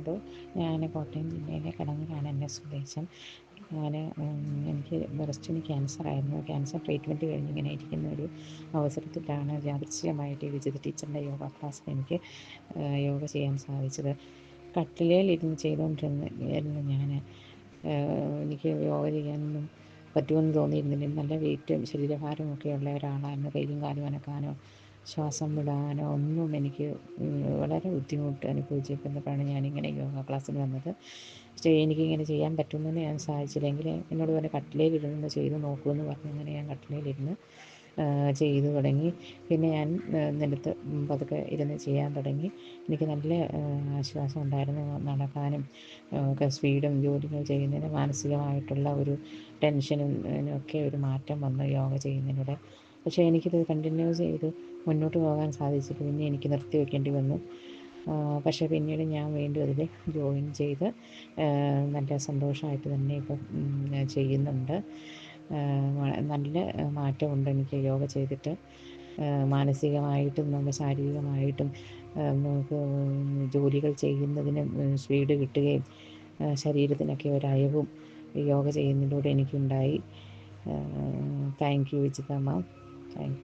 ചെയ്തു. ഞാൻ കോട്ടയം ജില്ലയിലെ കിടങ്ങൂരാണ് എൻ്റെ സ്വദേശം. എനിക്ക് ബ്രസ്റ്റിന് ക്യാൻസറായിരുന്നു. ക്യാൻസർ ട്രീറ്റ്മെൻറ്റ് കഴിഞ്ഞ് ഇങ്ങനെ ഇരിക്കുന്ന ഒരു അവസരത്തിലാണ് യാദൃച്ഛികമായിട്ട് വിജിത ടീച്ചറിൻ്റെ യോഗ ക്ലാസ്സിൽ എനിക്ക് യോഗ ചെയ്യാൻ സാധിച്ചത്. കട്ടിലേലിരുന്ന് ചെയ്തുകൊണ്ടിരുന്ന ഞാൻ എനിക്ക് യോഗ ചെയ്യാനൊന്നും പറ്റുമെന്ന് തോന്നിയിരുന്നില്ല. നല്ല വെയിറ്റും ശരീരഭാരമൊക്കെ ഉള്ള ഒരാളായിരുന്നു. കൈയും കാലും അനക്കാനോ ശ്വാസം വിടാനോ ഒന്നും എനിക്ക് വളരെ ബുദ്ധിമുട്ട് അനുഭവിച്ചിരുന്നപ്പോഴാണ് ഞാനിങ്ങനെ യോഗ ക്ലാസ്സിന് വന്നത്. പക്ഷേ എനിക്കിങ്ങനെ ചെയ്യാൻ പറ്റുമെന്ന് ഞാൻ സാധിച്ചില്ലെങ്കിൽ എന്നോട് പറഞ്ഞ് കട്ടിലേലിരുന്ന് ചെയ്ത് നോക്കൂ എന്ന് പറഞ്ഞു. അങ്ങനെ ഞാൻ കട്ടിലേലിരുന്ന് ചെയ്തു തുടങ്ങി. പിന്നെ ഞാൻ നിലത്ത് പതുക്കെ ഇരുന്ന് ചെയ്യാൻ തുടങ്ങി. എനിക്ക് നല്ല ആശ്വാസം ഉണ്ടായിരുന്നു. നടക്കാനും ഒക്കെ സ്പീഡും ജോലികൾ ചെയ്യുന്നതിന് മാനസികമായിട്ടുള്ള ഒരു ടെൻഷനും ഒക്കെ ഒരു മാറ്റം വന്നു യോഗ ചെയ്യുന്നതിലൂടെ. പക്ഷേ എനിക്കിത് കണ്ടിന്യൂസ് ചെയ്ത് മുന്നോട്ട് പോകാൻ സാധിച്ചില്ല. പിന്നെ എനിക്ക് നിർത്തി വയ്ക്കേണ്ടി വന്നു. പക്ഷേ പിന്നീട് ഞാൻ വീണ്ടും അതിൽ ജോയിൻ ചെയ്ത് നല്ല സന്തോഷമായിട്ട് തന്നെ ഇപ്പം ചെയ്യുന്നുണ്ട്. നല്ല മാറ്റമുണ്ട് എനിക്ക് യോഗ ചെയ്തിട്ട്. മാനസികമായിട്ടും നമുക്ക് ശാരീരികമായിട്ടും നമുക്ക് ജോലികൾ ചെയ്യുന്നതിന് സ്പീഡ് കിട്ടുകയും ശരീരത്തിനൊക്കെ ഒരയവും യോഗ ചെയ്യുന്നതിലൂടെ എനിക്കുണ്ടായി. Thank you Vijitha ma'am. Thank U.